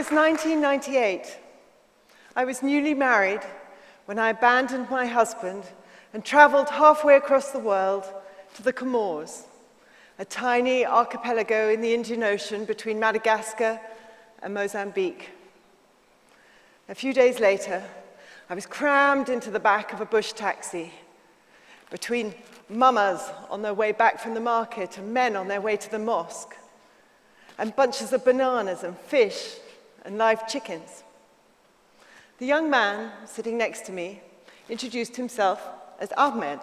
was 1998. I was newly married when I abandoned my husband and traveled halfway across the world to the Comores, a tiny archipelago in the Indian Ocean between Madagascar and Mozambique. A few days later, I was crammed into the back of a bush taxi between mamas on their way back from the market and men on their way to the mosque, and bunches of bananas and fish and live chickens. The young man sitting next to me introduced himself as Ahmed.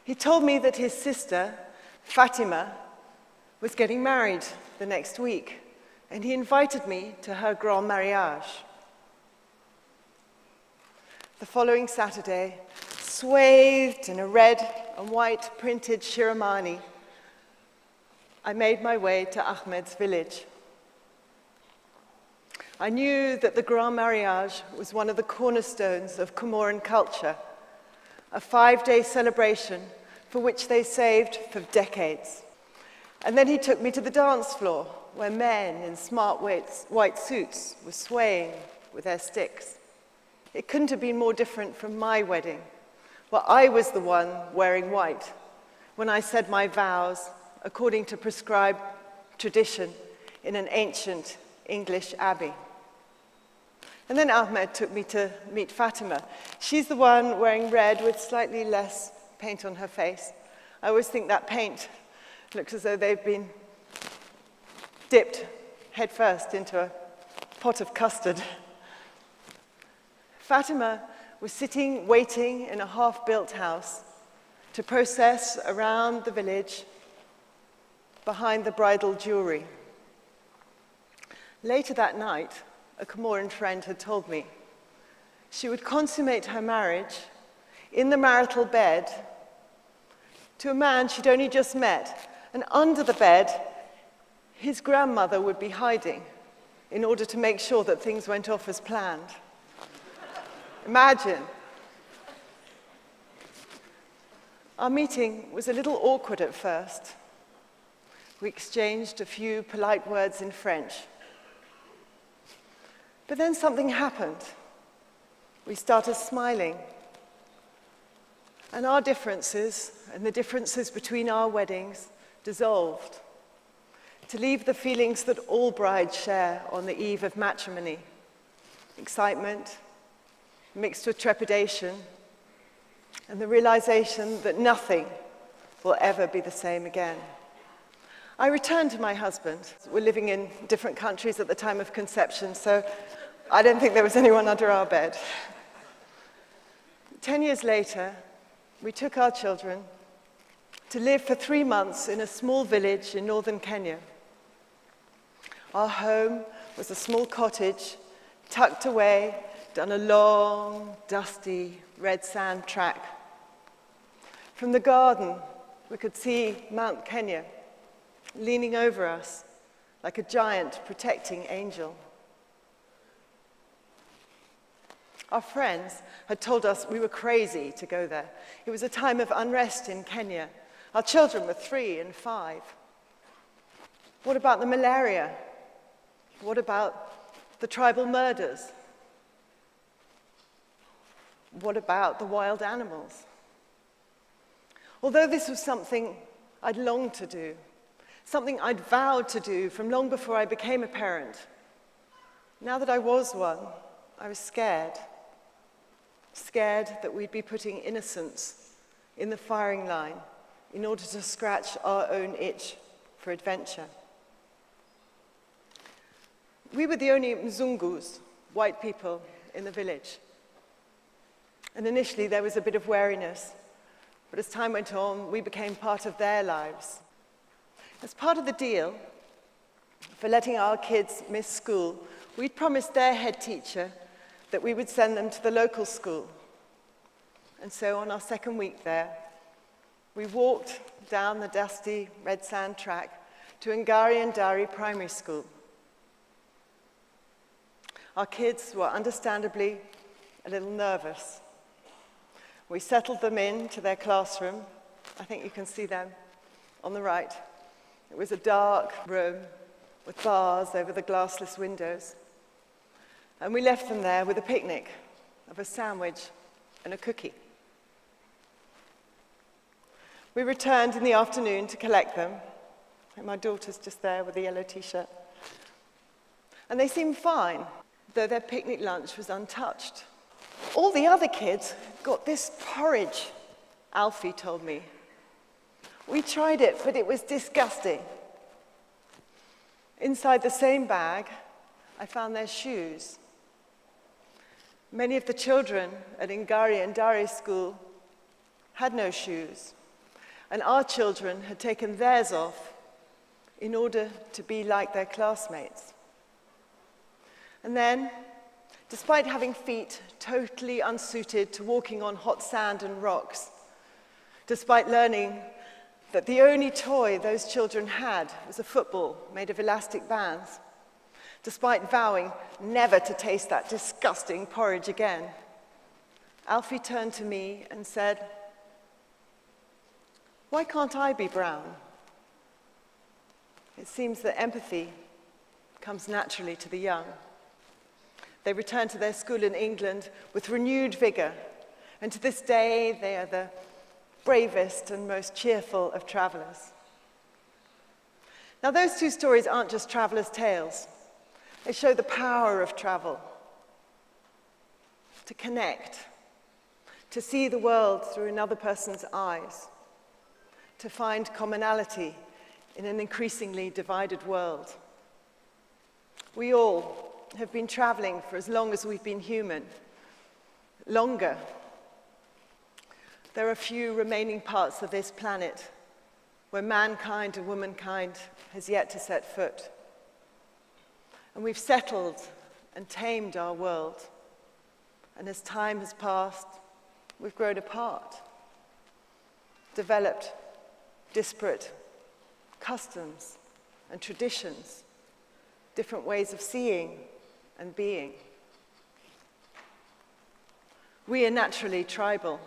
He told me that his sister, Fatima, was getting married the next week, and he invited me to her Gras Mariage. The following Saturday, swathed in a red and white printed shiromani, I made my way to Ahmed's village. I knew that the Gras Mariage was one of the cornerstones of Comoran culture, a 5-day celebration for which they saved for decades. And then he took me to the dance floor, where men in smart white suits were swaying with their sticks. It couldn't have been more different from my wedding, where I was the one wearing white when I said my vows according to prescribed tradition in an ancient English abbey. And then Ahmed took me to meet Fatima. She's the one wearing red with slightly less paint on her face. I always think that paint looks as though they've been dipped headfirst into a pot of custard. Fatima was sitting, waiting in a half-built house to process around the village behind the bridal jewelry. Later that night, a Comoran friend had told me she would consummate her marriage in the marital bed to a man she'd only just met, and under the bed, his grandmother would be hiding in order to make sure that things went off as planned. Imagine. Our meeting was a little awkward at first. We exchanged a few polite words in French. But then something happened. We started smiling. And our differences, and the differences between our weddings, dissolved, to leave the feelings that all brides share on the eve of matrimony: excitement, mixed with trepidation, and the realization that nothing will ever be the same again. I returned to my husband. We're living in different countries at the time of conception, so I don't think there was anyone under our bed. 10 years later, we took our children to live for 3 months in a small village in northern Kenya. Our home was a small cottage tucked away down a long, dusty, red sand track. From the garden, we could see Mount Kenya leaning over us like a giant protecting angel. Our friends had told us we were crazy to go there. It was a time of unrest in Kenya. Our children were 3 and 5. What about the malaria? What about the tribal murders? What about the wild animals? Although this was something I'd longed to do, something I'd vowed to do from long before I became a parent, now that I was one, I was scared. Scared that we'd be putting innocence in the firing line in order to scratch our own itch for adventure. We were the only Mzungus, white people, in the village. And initially there was a bit of wariness, but as time went on, we became part of their lives. As part of the deal for letting our kids miss school, we'd promised their head teacher that we would send them to the local school. And so on our second week there, we walked down the dusty red sand track to Ngari and Dari Primary School. Our kids were understandably a little nervous. We settled them into their classroom. I think you can see them on the right. It was a dark room with bars over the glassless windows. And we left them there with a picnic of a sandwich and a cookie. We returned in the afternoon to collect them. And my daughter's just there with a yellow t-shirt. And they seemed fine, though their picnic lunch was untouched. All the other kids got this porridge, Alfie told me. We tried it, but it was disgusting. Inside the same bag, I found their shoes. Many of the children at Ngari and Dari school had no shoes, and our children had taken theirs off in order to be like their classmates. And then, despite having feet totally unsuited to walking on hot sand and rocks, despite learning that the only toy those children had was a football made of elastic bands, despite vowing never to taste that disgusting porridge again, Alfie turned to me and said, "Why can't I be brown?" It seems that empathy comes naturally to the young. They returned to their school in England with renewed vigor, and to this day they are the bravest and most cheerful of travelers. Now, those two stories aren't just travelers' tales. They show the power of travel, to connect, to see the world through another person's eyes, to find commonality in an increasingly divided world. We all have been traveling for as long as we've been human, longer. There are few remaining parts of this planet where mankind and womankind has yet to set foot. And we've settled and tamed our world. And as time has passed, we've grown apart, developed disparate customs and traditions, different ways of seeing and being. We are naturally tribal.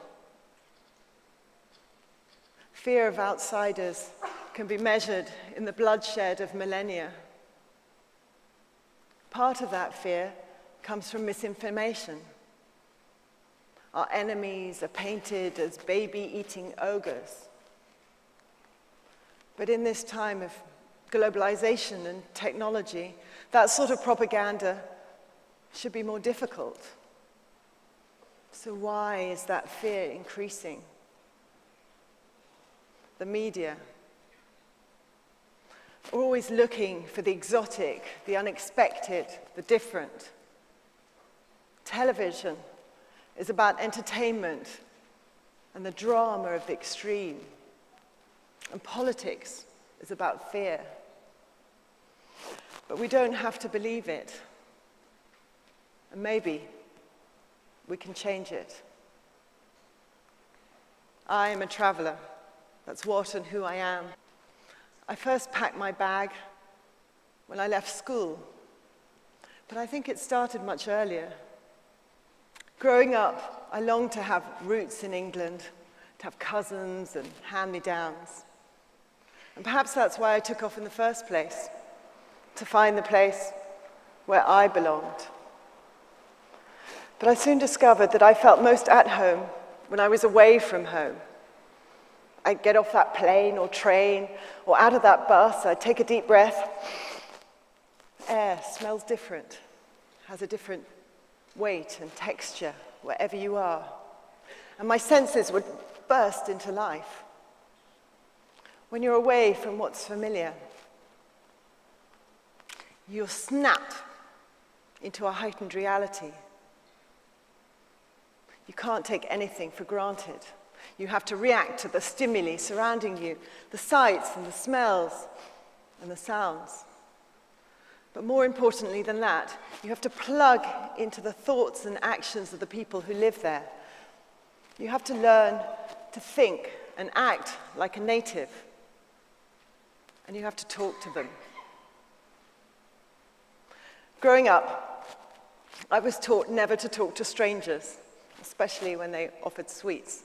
Fear of outsiders can be measured in the bloodshed of millennia. Part of that fear comes from misinformation. Our enemies are painted as baby-eating ogres. But in this time of globalization and technology, that sort of propaganda should be more difficult. So why is that fear increasing? The media are always looking for the exotic, the unexpected, the different. Television is about entertainment and the drama of the extreme. And politics is about fear. But we don't have to believe it. And maybe we can change it. I am a traveler. That's what and who I am. I first packed my bag when I left school, but I think it started much earlier. Growing up, I longed to have roots in England, to have cousins and hand-me-downs. And perhaps that's why I took off in the first place, to find the place where I belonged. But I soon discovered that I felt most at home when I was away from home. I'd get off that plane or train or out of that bus, I'd take a deep breath. Air smells different, has a different weight and texture wherever you are. And my senses would burst into life. When you're away from what's familiar, you're snapped into a heightened reality. You can't take anything for granted. You have to react to the stimuli surrounding you, the sights and the smells and the sounds. But more importantly than that, you have to plug into the thoughts and actions of the people who live there. You have to learn to think and act like a native. And you have to talk to them. Growing up, I was taught never to talk to strangers, especially when they offered sweets.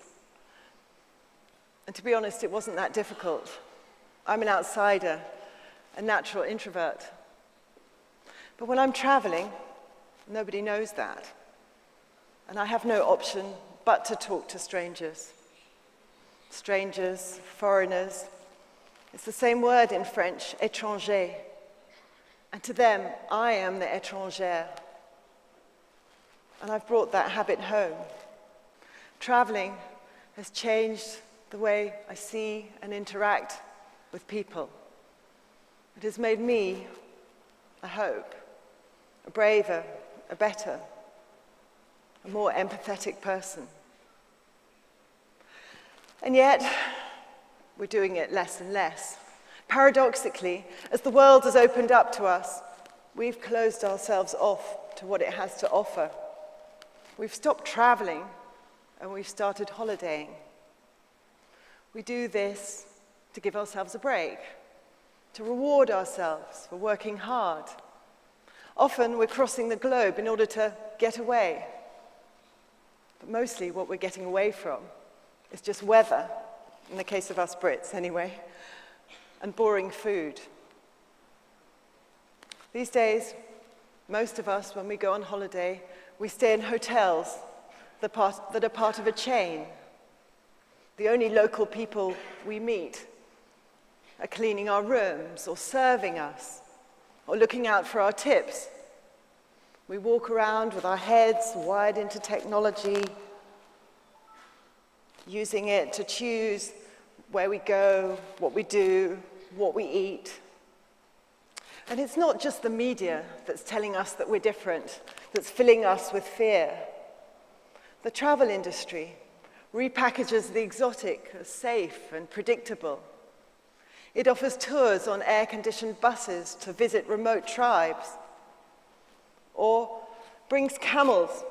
And to be honest, it wasn't that difficult. I'm an outsider, a natural introvert. But when I'm traveling, nobody knows that. And I have no option but to talk to strangers. Strangers, foreigners. It's the same word in French, étranger. And to them, I am the étrangère. And I've brought that habit home. Traveling has changed the way I see and interact with people. It has made me, I hope, a braver, a better, a more empathetic person. And yet, we're doing it less and less. Paradoxically, as the world has opened up to us, we've closed ourselves off to what it has to offer. We've stopped traveling and we've started holidaying. We do this to give ourselves a break, to reward ourselves for working hard. Often we're crossing the globe in order to get away. But mostly what we're getting away from is just weather, in the case of us Brits anyway, and boring food. These days, most of us, when we go on holiday, we stay in hotels that are part of a chain. The only local people we meet are cleaning our rooms or serving us or looking out for our tips. We walk around with our heads wired into technology, using it to choose where we go, what we do, what we eat. And it's not just the media that's telling us that we're different, that's filling us with fear. The travel industry repackages the exotic as safe and predictable. It offers tours on air-conditioned buses to visit remote tribes, or brings camels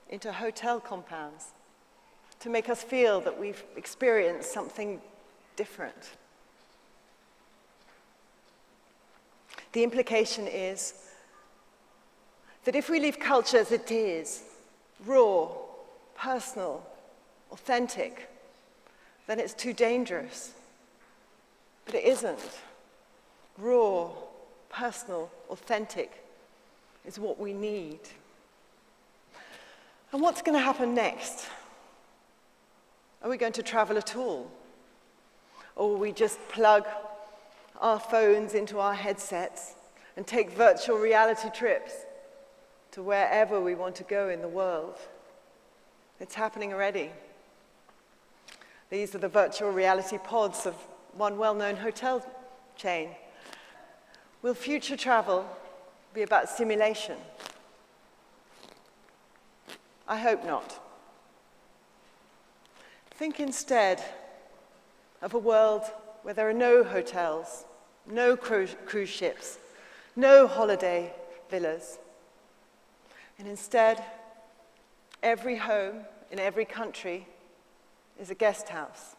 into hotel compounds to make us feel that we've experienced something different. The implication is that if we leave culture as it is, raw, personal, authentic, then it's too dangerous. But it isn't. Raw, personal, authentic is what we need. And what's going to happen next? Are we going to travel at all? Or will we just plug our phones into our headsets and take virtual reality trips to wherever we want to go in the world? It's happening already. These are the virtual reality pods of one well-known hotel chain. Will future travel be about simulation? I hope not. Think instead of a world where there are no hotels, no cruise ships, no holiday villas. And instead, every home in every country is a guest house.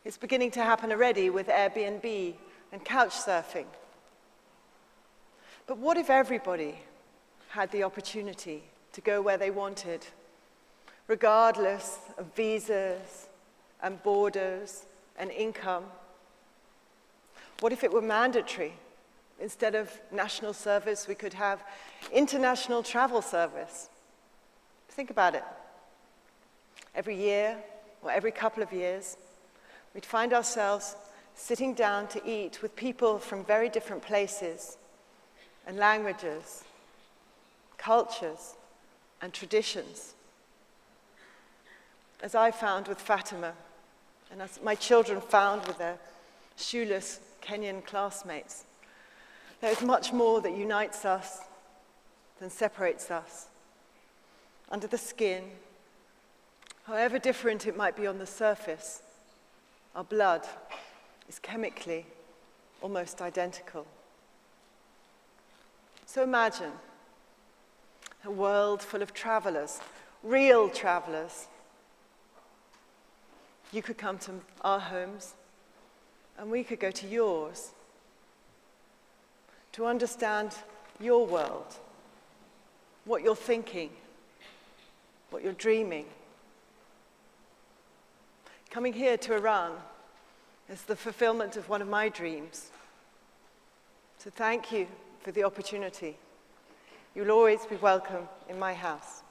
It's beginning to happen already with Airbnb and couch surfing. But what if everybody had the opportunity to go where they wanted, regardless of visas and borders and income? What if it were mandatory? Instead of national service, we could have international travel service. Think about it. Every year, or every couple of years, we'd find ourselves sitting down to eat with people from very different places and languages, cultures, and traditions. As I found with Fatima, and as my children found with their shoeless Kenyan classmates, there is much more that unites us than separates us. Under the skin, however different it might be on the surface, our blood is chemically almost identical. So imagine a world full of travelers, real travelers. You could come to our homes, and we could go to yours to understand your world, what you're thinking, what you're dreaming. Coming here to Iran is the fulfillment of one of my dreams. So thank you for the opportunity. You'll always be welcome in my house.